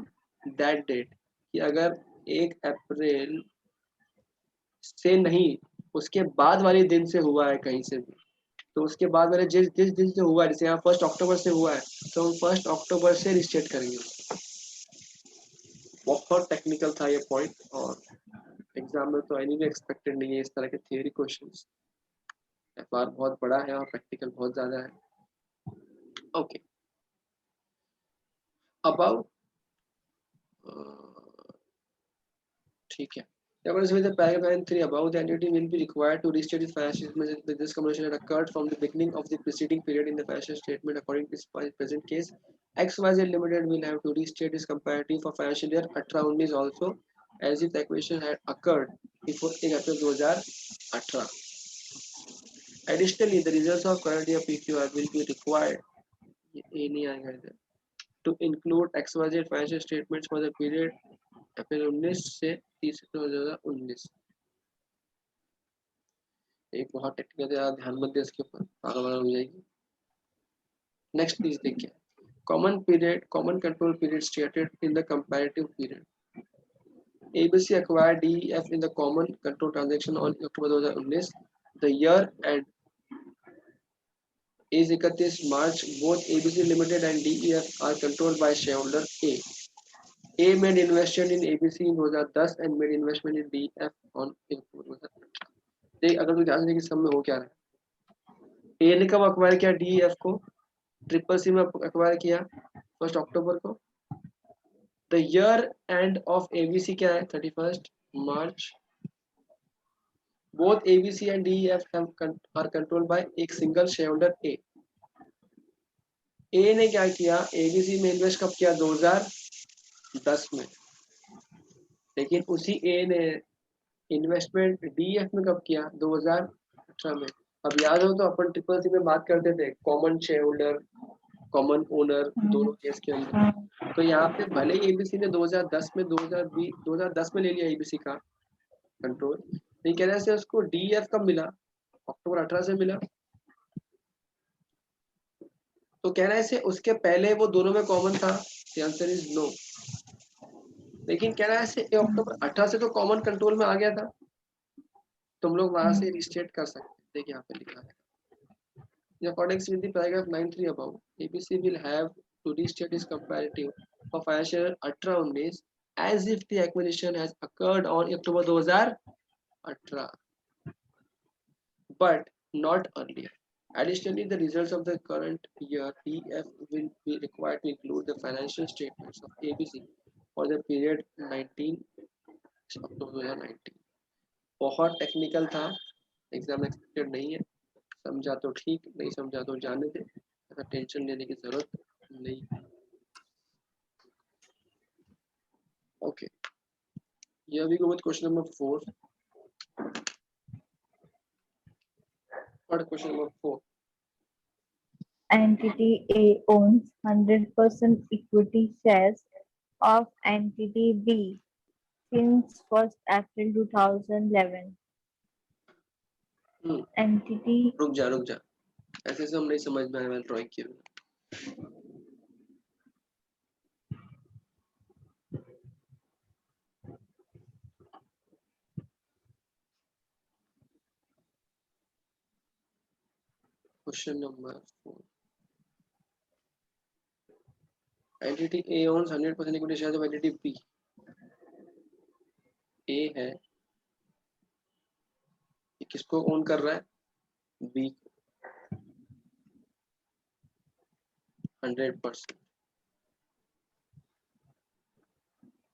that date, कि अगर 1 अप्रैल से नहीं उसके बाद वाले दिन से हुआ है कहीं से भी, तो उसके बाद वाले जिस जिस दिन से हुआ है, जैसे यहाँ 1 अक्टूबर से हुआ है तो हम 1 अक्टूबर से रिस्टेट करेंगे। बहुत टेक्निकल था ये पॉइंट, और एग्जाम में तो एनी भी एक्सपेक्टेड नहीं है इस तरह के थियरी क्वेश्चंस। एफआर बहुत बड़ा है और प्रैक्टिकल बहुत ज्यादा है। ओके, अबाउट ठीक है, accordance with the paragraph 3 above, the entity will be required to restate its financial statements if business combination had occurred from the beginning of the preceding period in the financial statement. According to this present case, XYZ Limited will have to restate its comparative for financial year 18-19 also, as if the acquisition had occurred before 1 April 2018. Additionally, the results of current year PQR will be required to include XYZ financial statements for the period अप्रैल 19 से 30 सितंबर 2019। एक बहुत technical है, ध्यान मत दे इसके ऊपर, पागल हो जाएगी। नेक्स्ट प्लीज देखिए, common period, common control period stated in the comparative period. ABC acquired DEF in the common control transaction on October 2019. The year end is 31 March. Both ABC Limited and DEF are controlled by shareholder A. A made investment in ABC in 2010 and made investment in DEF on October 2018। देख अगर तू ध्यान से देखिए सब में हो क्या रहा है, ए ने कब अक्वायर किया DEF को, ट्रिपल सी में अक्वायर किया 1 अक्टूबर को। The year end of ABC क्या है, 31 March. Both ABC and DEF are controlled by एक single shareholder A. A ने क्या किया, ABC में इन्वेस्ट कब किया, 2010 में, लेकिन उसी ए ने इन्वेस्टमेंट DEF में कब किया, 2018 में। अब याद हो तो अपन ट्रिपल सी में बात करते थे common share holder, common owner, दोनों केस के अंदर। तो यहाँ पे भले ही ABC ने 2010 में 2010 में ले लिया ABC का कंट्रोल, नहीं कहने से उसको DEF कब मिला, अक्टूबर 18 से मिला। तो कहना से उसके पहले वो दोनों में कॉमन था, द आंसर इज नो। लेकिन कह रहा है ऐसे अक्टूबर 18 से तो कॉमन कंट्रोल में आ गया था, तुम लोग वहां से रिस्टेट कर सकते हैं। देखिए यहाँ पे लिखा है in accordance with the paragraph 93 above, ABC will have to restate its comparative for financial year 18-19 as if the acquisition has occurred on October 2018, but not earlier. Additionally, the results of the current year EF will be required to include the financial statements of ABC for the period 19 October 2019. बहुत technical था, exam expected नहीं है, समझा तो ठीक, नहीं समझा तो जाने दे, ऐसा टेंशन लेने की जरूरत नहीं। Okay, here we go with question number 4. What question number 4? Entity A owns 100% equity shares of entity B since 1st April 2011. Entity रुक जा, ऐसे से हम नहीं समझ में आने वाला ड्राइंग किए बिना। Question number 4. Entity A owns 100% equity shares of entity B. A है, ये किसको ओन कर रहा है? B को 100%।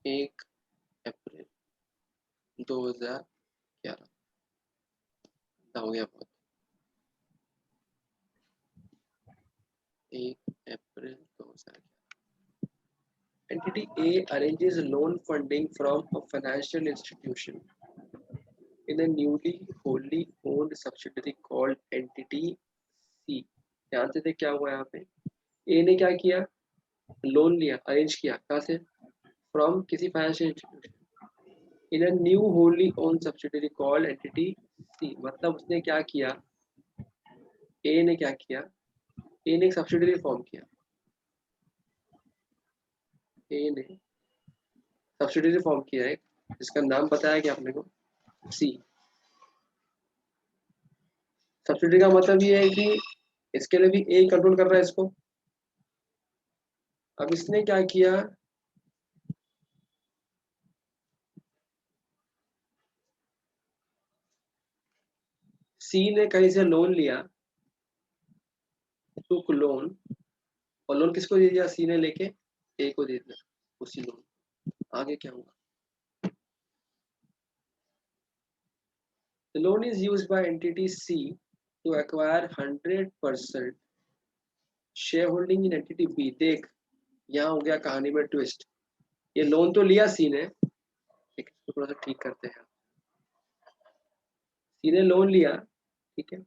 1 अप्रैल 2011 हो गया बहुत। 1 अप्रैल 2011। Entity A arranges loan funding from a financial institution in a newly wholly owned subsidiary called Entity C. ध्यान से देख क्या हुआ यहाँ पे, A ने क्या किया, लोन लिया, अरेंज किया, कहाँ से, फ्रॉम किसी financial institution in a new wholly own subsidiary called entity C. मतलब उसने क्या किया, ए ने क्या किया, ए ने एक सब्सिडरी फॉर्म किया, ए ने सब्सिडरी फॉर्म किया है जिसका नाम बताया गया अपने को सी। सब्सिडरी का मतलब ये है कि इसके लिए भी ए कंट्रोल कर रहा है इसको। अब इसने क्या किया, सी ने कहीं से लोन लिया, टुक लोन, और लोन किसको दे दिया, सी ने लेके ए को दे दिया उसी लोन। आगे क्या हुआ, the loan is used by entity C to acquire 100% shareholding in entity B। देख यहाँ हो गया कहानी में ट्विस्ट, ये लोन तो लिया सी ने, इसको थोड़ा सा ठीक करते हैं। सी ने लोन लिया, ठीक है,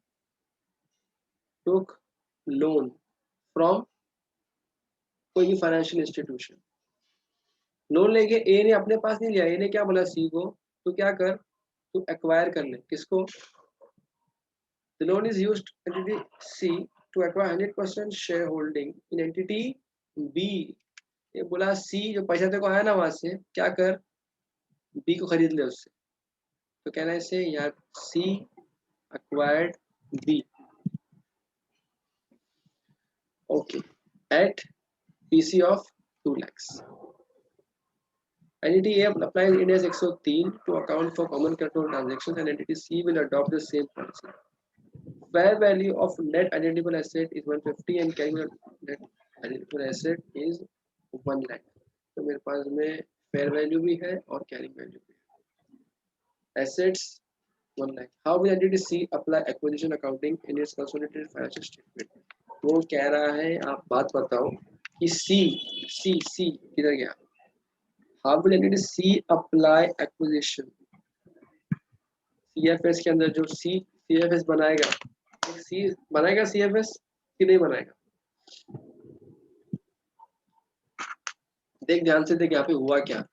टुक लोन फ्रॉम कोई भी फाइनेंशियल इंस्टीट्यूशन। लोन लेके ए ने अपने पास नहीं लिया, ए ने क्या बोला सी को, तू क्या कर, तू एक्वायर कर ले, किसको, the loan is used entity C to acquire 100% shareholding in entity B। ये बोला सी जो पैसा तेरे को आया ना वहां से, क्या कर, बी को खरीद ले उससे। तो कहना है इसे यार, सी acquired B, okay, at PC of 2 lakhs। Entity A applies Ind AS 103 to account for common control transactions and entity C will adopt the same policy। Fair value of net identifiable asset is 150 and carrying net identifiable asset is 1 lakh। तो मेरे पास में fair value भी है और carrying value भी है। Assets 1 lakh। How will entity C apply acquisition accounting in its consolidated financial statement. वो कह रहा है आप बात बताओ कि सी सी सी किधर गया, how will entity C apply acquisition, CFS के अंदर जो सी सीएफएस बनाएगा, सी बनाएगा सीएफएस कि नहीं बनाएगा। देख ध्यान से देख यहाँ पे हुआ क्या,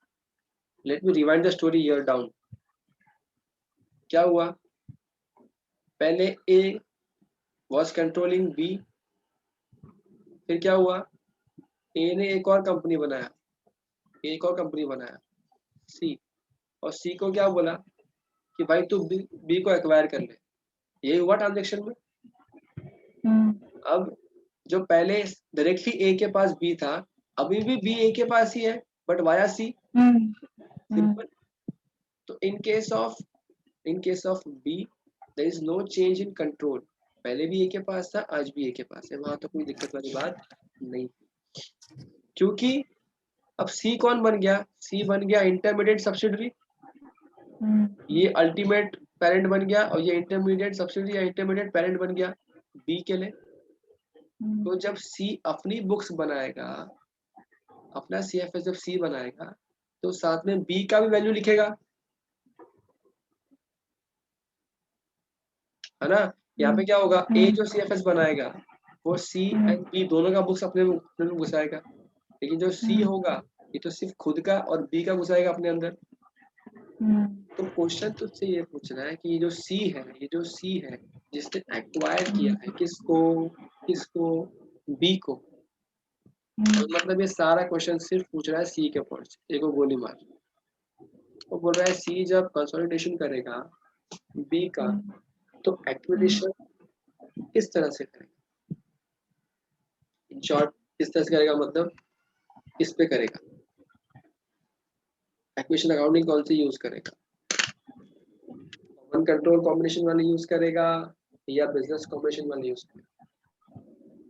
let me rewind the story year down. क्या हुआ, पहले ए वॉज कंट्रोलिंग बी, फिर क्या हुआ, ए ने एक और कंपनी बनाया, सी, और सी को क्या बोला कि भाई तू बी को एक्वायर कर ले। यही हुआ ट्रांजेक्शन में। अब जो पहले डायरेक्टली ए के पास बी था, अभी भी बी ए के पास ही है, बट वाया सी। सिंपल। तो in case of B there is no change in control. पहले भी ए के पास था, आज भी ए के पास है, वहां तो कोई दिक्कत वाली बात नहीं, क्योंकि अब सी कौन बन गया, सी बन गया इंटरमीडिएट सब्सिडरी। ये अल्टीमेट पेरेंट बन गया और ये इंटरमीडिएट सब्सिडरी या इंटरमीडिएट पेरेंट बन गया बी के लिए। तो जब सी अपनी बुक्स बनाएगा, अपना सीएफएस जब सी बनाएगा, तो साथ में बी का भी वैल्यू लिखेगा, है ना। यहाँ पे क्या होगा, ए जो सीएफएस बनाएगा वो सी एंड बी दोनों का बुक्स अपने में घुसाएगा, लेकिन जो सी होगा ये तो सिर्फ खुद का और बी का घुसाएगा अपने अंदर। तो क्वेश्चन तुझसे ये पूछ रहा है कि ये जो सी है जिसने एक्वायर किया है किसको, बी को। तो मतलब ये सारा क्वेश्चन सिर्फ पूछ रहा है सी के पॉइंट्स, एक को गोली मार। वो बोल रहा है सी जब कंसोलिडेशन करेगा बी का, तो एक्विजिशन किस तरह से करेगा, इन शॉर्ट किस तरह से करेगा, मतलब किस पे करेगा, एक्विजिशन अकाउंटिंग कौन सी यूज करेगा, कॉमन कंट्रोल कॉम्बिनेशन वाली यूज करेगा या बिजनेस कॉम्बिनेशन वाली यूज करेगा,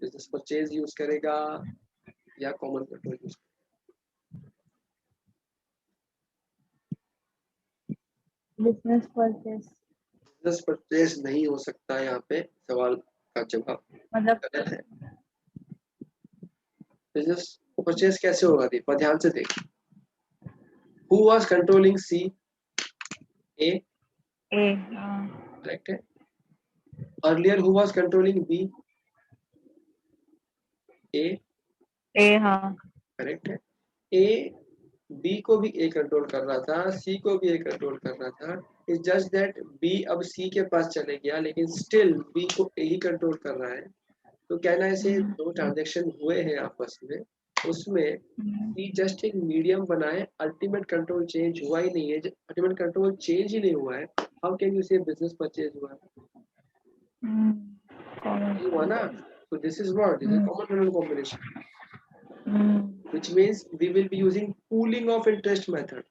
बिजनेस परचेज यूज करेगा या कॉमन कंट्रोल यूज करेगा। बिजनेस परचेज नहीं हो सकता, यहाँ पे सवाल का जवाब मतलब गलत है। बिजनेस परचेज कैसे होगा, देख ध्यान से देख। Who was controlling C, A, correct है। Earlier who was controlling B, A, correct है। ए बी को भी ए कंट्रोल कर रहा था, सी को भी ए कंट्रोल कर रहा था। इट्स जस्ट दैट बी अब सी के पास चले गया, लेकिन स्टिल बी को ए ही कंट्रोल कर रहा है। तो कहना ऐसे दो ट्रांजेक्शन हुए हैं आपस में, उसमें सी जस्ट एक मीडियम बनाए, अल्टीमेट कंट्रोल चेंज हुआ ही नहीं है। जब अल्टीमेट कंट्रोल चेंज ही नहीं हुआ है, हाउ कैन यू से बिजनेस परचेज हुआ है, नहीं हुआ ना। So this is what, this is common control combination, which means we will be using pooling of interest method.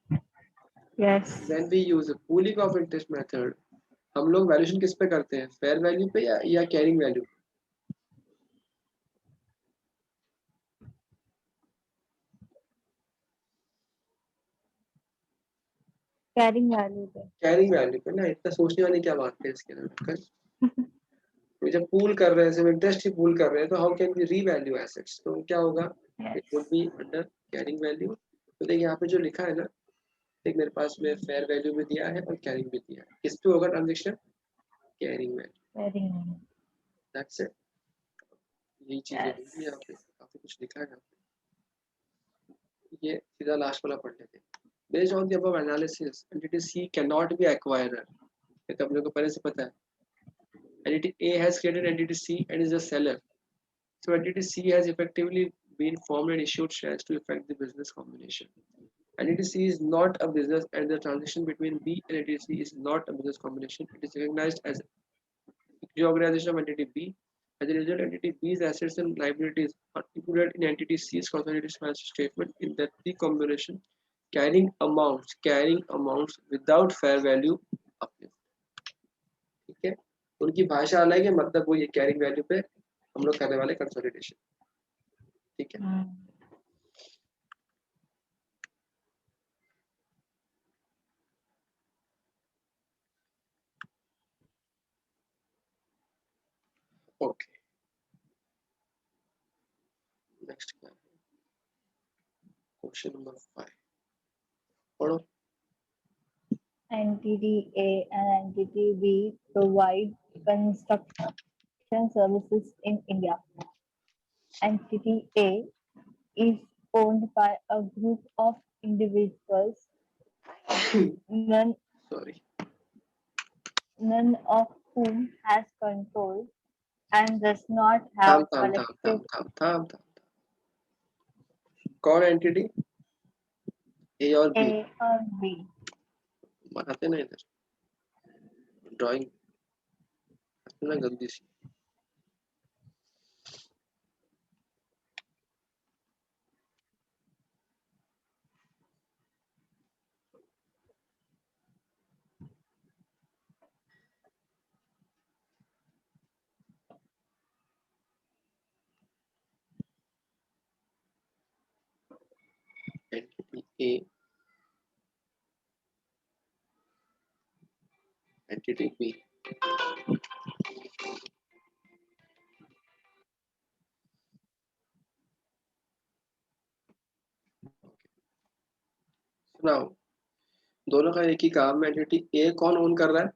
Yes. When we use a pooling of interest method, हम लोग valuation किस पे करते हैं, फेयर वैल्यू पे या carrying value. Carrying value पे ना, इतना सोचने वाली क्या बात है इसके अंदर। तो जब पूल कर रहे हैं, सिर्फ इंटरेस्ट ही पूल कर रहे हैं, तो how can we revalue assets, तो क्या होगा, it would be under carrying value. तो देखिए यहाँ पे जो लिखा है ना, देख मेरे पास में फेयर वैल्यू भी दिया है और कैरिंग भी दिया है, किस पे होगा transaction, carrying value, that's it. यही चीजें होंगी यहाँ पे, काफी कुछ लिखा है यहाँ पे। ये सीधा लास्ट वाला पढ़ लेते हैं। Based on the above analysis, entity C cannot be acquirer, ये तो अपने को पहले से पता है। Entity A has created entity C and is the seller. So entity C has effectively been formed and issued shares to effect the business combination. Entity C is not a business and the transaction between B and entity C is not a business combination. It is recognized as reorganization of entity B. As a result, entity B's assets and liabilities are included in entity C's consolidated financial statement in that the combination carrying amounts without fair value uplift. ठीक है, उनकी भाषा अलग है, मतलब वो ये carrying value पे हम लोग करने वाले कंसोलिडेशन। ठीक है, ओके। नेक्स्ट क्या है, क्वेश्चन नंबर 5 पढ़ो। Entity A and Entity B provide construction services in India. Entity A is owned by a group of individuals, none, sorry, none of whom has control and does not थाम have थाम थाम थाम collective. थाम थाम थाम। कौन entity? ए और B A or B. बनाते ना इधर ड्राइंग ना गंदी सी। Entity A, entity B. सुनाओ, दोनों का एक ही काम है। एंटिटी ए कौन ओन कर रहा है?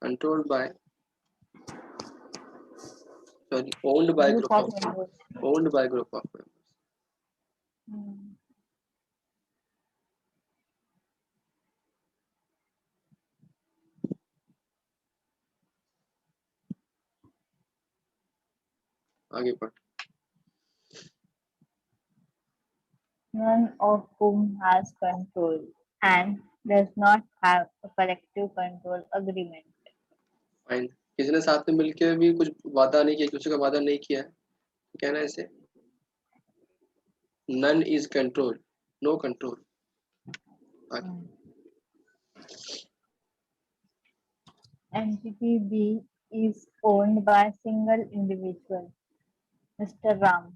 Controlled by, sorry, owned by Group group of of, members. Owned by group of members. Hmm. आगे पढ़। None of whom has control and does not have a collective control agreement. Fine. किसी ने साथ में मिलके भी कुछ वादा नहीं किया, दूसरे का वादा नहीं किया है, कहना है इसे none is control, no control. आगे। Entity B is owned by a single individual, Mr. Ram.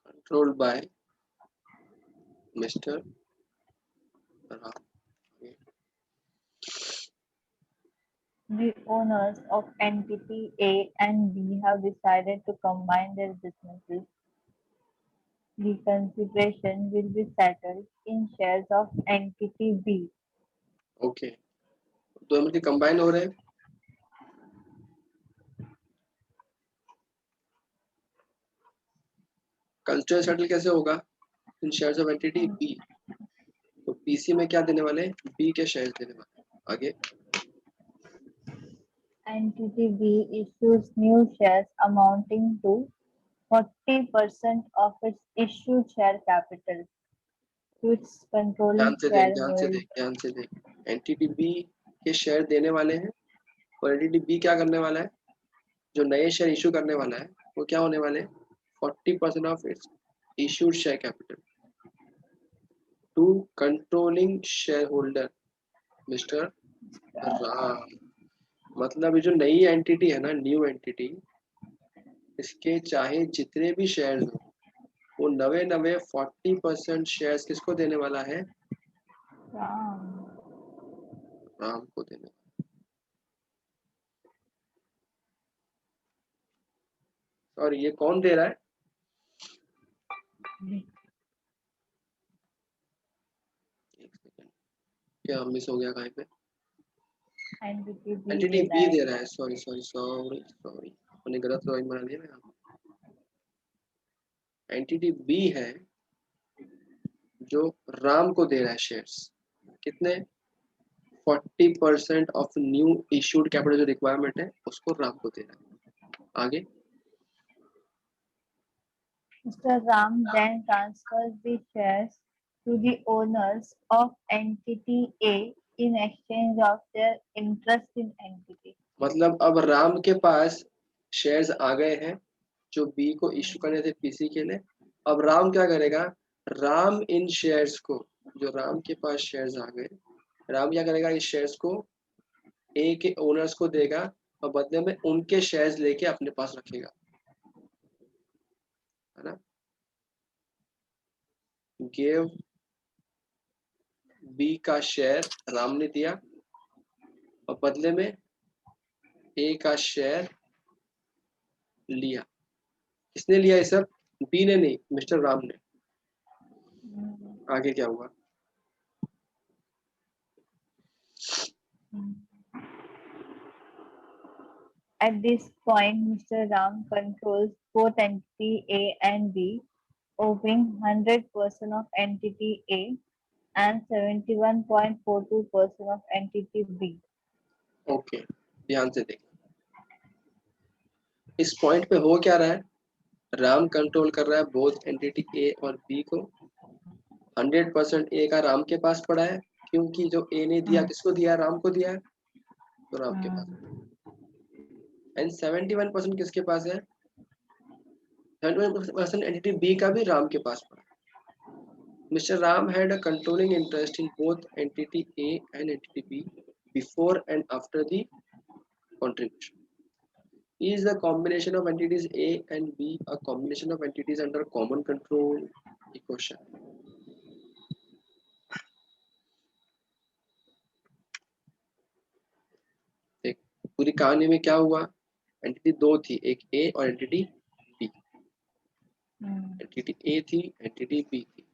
Controlled by mister Ram. The owners of entity A and B have decided to combine their businesses. The consideration will be settled in shares of entity B. Okay, दोनों मिलके combine हो रहे हैं। Constraint settle कैसे होगा? इन shares of entity B. तो PC में क्या देने वाले हैं? बी के शेयर्स देने वाले हैं। आगे। Entity B issues new shares amounting to 40% of its issued share capital to its ध्यान controlling से देख, ध्यान से shareholder. देख, ध्यान से देख। एंटिटी बी के शेयर देने वाले हैं और एंटिटी बी क्या करने वाला है? जो नए शेयर इशू करने वाला है वो क्या होने वाले हैं? 40% of its issued share capital to controlling shareholder Mr Ram. मतलब ये जो नई एंटिटी है ना, न्यू एंटिटी, इसके चाहे जितने भी शेयर्स हो, वो नवे नवे 40% शेयर्स किसको देने वाला है? Ram. राम को देने वाला। और ये कौन दे रहा है? एक सेकंड, क्या मिस हो गया कहीं पे? Entity B एंटिटी दे बी रहा है. दे रहा है, सॉरी सॉरी सॉरी सॉरी, मैंने गलत ड्राइंग बना दिया ना। एंटिटी बी है जो राम को दे रहा है शेयर्स। कितने? 40% ऑफ न्यू इशूड कैपिटल जो रिक्वायरमेंट है उसको राम को दे रहा है। आगे। Mr. Ram then transfers the shares to the owners of entity A in exchange of their interest in entity. मतलब अब राम के पास शेयर्स आ गए हैं जो बी को इशू करने थे पीसी के लिए। अब राम क्या करेगा? राम इन शेयर्स को, जो राम के पास शेयर्स आ गए, राम क्या करेगा? इस शेयर्स को ए के ओनर्स को देगा और बदले में उनके शेयर्स लेके अपने पास रखेगा, है ना। गिव बी का शेयर राम ने दिया और बदले में ए का शेयर लिया। किसने लिया ये सब? बी ने नहीं, मिस्टर राम ने। आगे क्या हुआ? At this point, Mr. Ram controls both entity A and B, owning 100% of entity A and 71.42% of entity B. Okay, ध्यान से देख, इस पॉइंट पे हो क्या रहा है, राम कंट्रोल कर रहा है बोथ एंटिटी ए और बी को। 100% ए का राम के पास पड़ा है, क्योंकि जो ए ने दिया किसको दिया, राम को दिया है, तो राम के पास। एंड 71% किसके पास है, 71% एंटिटी बी का भी राम के पास पड़ा। Mr. Ram had a controlling interest in both entity A and entity B before and after the contribution. Is the combination of entities A and B a combination of entities under common control? ये question. देख, पूरी कहानी में क्या हुआ, entity दो थी, एक A और एंटिटी B। एंटिटी A थी, एंटिटी B थी।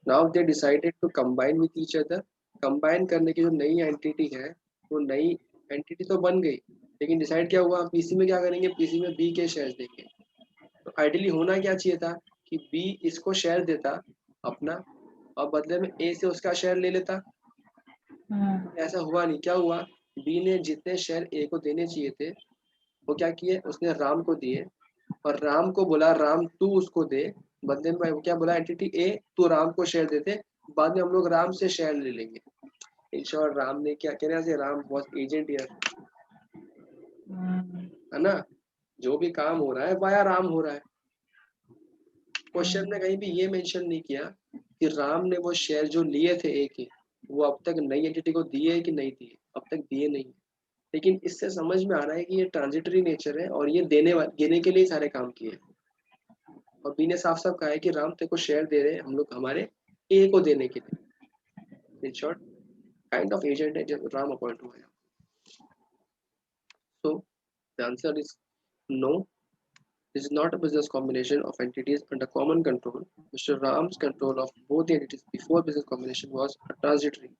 Now they decided to combine with each other. Combine करने की जो नई एंटिटी है, वो नई एंटिटी तो बन गई, लेकिन डिसाइड क्या हुआ, पीसी में क्या करेंगे, पीसी में बी के शेयर्स देंगे। तो आइडियली होना क्या चाहिए था कि बी इसको शेयर देता अपना, और बदले में ए से उसका शेयर ले लेता। ऐसा हुआ नहीं, क्या हुआ, बी ने जितने शेयर ए को देने चाहिए थे वो क्या किए, उसने राम को दिए, और राम को बोला राम तू उसको दे, बदले में वो क्या बोला, एंटिटी ए तू राम को शेयर देते, बाद में हम लोग राम से शेयर ले लेंगे। इन शॉर्ट राम ने क्या कहना चाहिए, राम वॉज एजेंट हियर, है ना, जो भी काम हो रहा है वाया राम हो रहा है। क्वेश्चन ने कहीं भी ये मेंशन नहीं किया कि राम ने वो शेयर जो लिए थे ए के, वो अब तक नई एंटिटी को दिए कि नहीं दिए, अब तक दिए नहीं। लेकिन इससे समझ में आ रहा है कि ये ट्रांजिटरी नेचर है और ये देने के लिए सारे काम किए। और बी ने साफ साफ कहा है कि राम तेरे को शेयर दे रहे हैं हम लोग हमारे ए को देने के लिए। In short kind of agent है जब राम अपॉइंट हुआ है। So the answer is no. This is not a business combination of entities under common control. Mr. Ram's control of both the entities before business combination was transitory.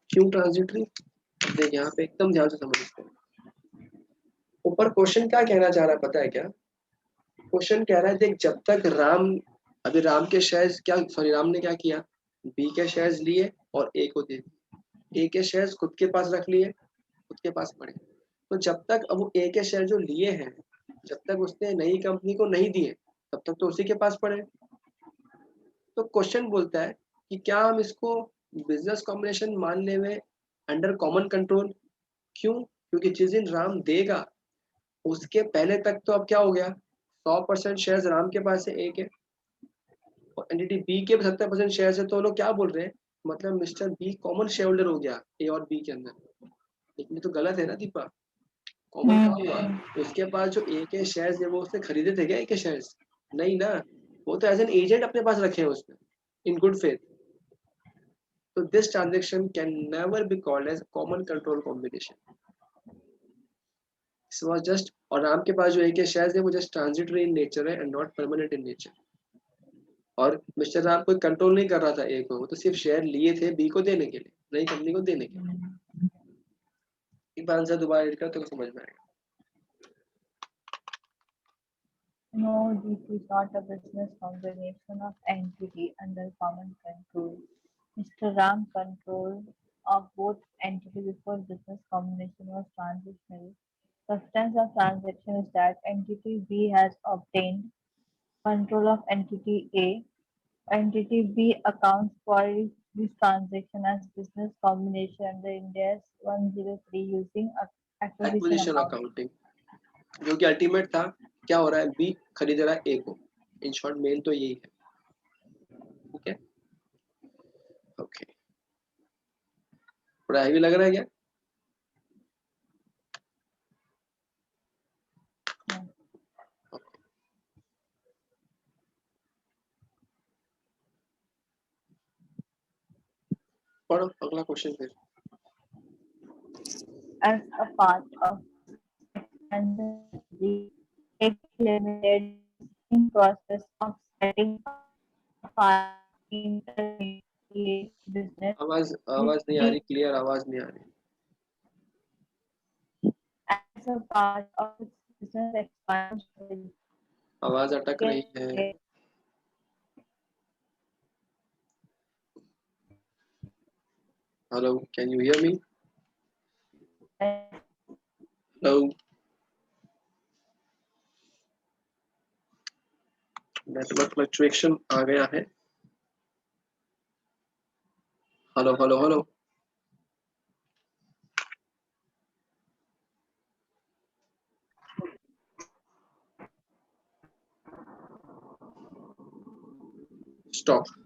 क्यों transitory, देख यहाँ पे एकदम ध्यान से समझ इसको। ऊपर क्वेश्चन क्या कहना चाह रहा है पता है क्या, क्वेश्चन कह रहा है देख जब तक राम, अभी राम के शेयर्स क्या, सॉरी राम ने क्या किया, बी के शेयर्स लिए और ए को दे दिए, ए के शेयर्स खुद के पास रख लिए, खुद के पास पड़े। तो जब तक अब वो ए के शेयर जो लिए हैं, जब तक उसने नई कंपनी को नहीं दिए तब तक तो उसी के पास पड़े। तो क्वेश्चन बोलता है कि क्या हम इसको बिजनेस कॉम्बिनेशन मान ले में अंडर कॉमन कंट्रोल। क्यों, क्योंकि जिस दिन राम देगा उसके पहले तक तो अब क्या हो गया, 100% शेयर्स राम के पास है ए के, और एंटिटी बी के 70% शेयर्स है, तो लोग क्या बोल रहे हैं, मतलब Mr B common shareholder हो गया ए और बी के अंदर। लेकिन तो गलत है ना दीपा, कॉमन कहाँ हुआ, उसके पास जो ए के शेयर्स है वो उसने खरीदे थे क्या ए के शेयर्स, नहीं ना, वो तो एज एन एजेंट अपने पास रखे हैं उसने इन गुड फेथ। तो this transaction can never be called as common control combination. This was just, और राम के पास जो ए के शेयर्स है वो जस्ट ट्रांजिटरी इन नेचर है and not permanent in nature. और मिस्टर राम कोई कंट्रोल नहीं कर रहा था ए को, वो तो सिर्फ शेयर लिए थे बी को देने के लिए, नई कंपनी को देने के लिए। एक बार आंसर दोबारा रीड कर तो समझ में आएगा। No, this is not a business combination of entity under common control. Mr. Ram control of both entity before business combination was transitional. Substance of transaction is that entity B has obtained control of entity A. Entity B accounts for this transaction as business combination under Ind AS 103 using acquisition acquisition account. Accounting, जो कि ultimate था, क्या हो रहा है, B खरीद रहा है ए को। इन शॉर्ट मेन तो यही है, ठीक है, ओके। थोड़ा हैवी लग रहा है क्या, ओके। पढ़ो अगला क्वेश्चन फिर। As a part of the limited in process of setting up intermediate business आवाज नहीं आ रही, क्लियर आवाज नहीं आ रही, as a part of its business expansion. आवाज अटक रही है। Hello, can you hear me? Yes. Hello, network fluctuation आ गया है. Hello hello hello. Stop.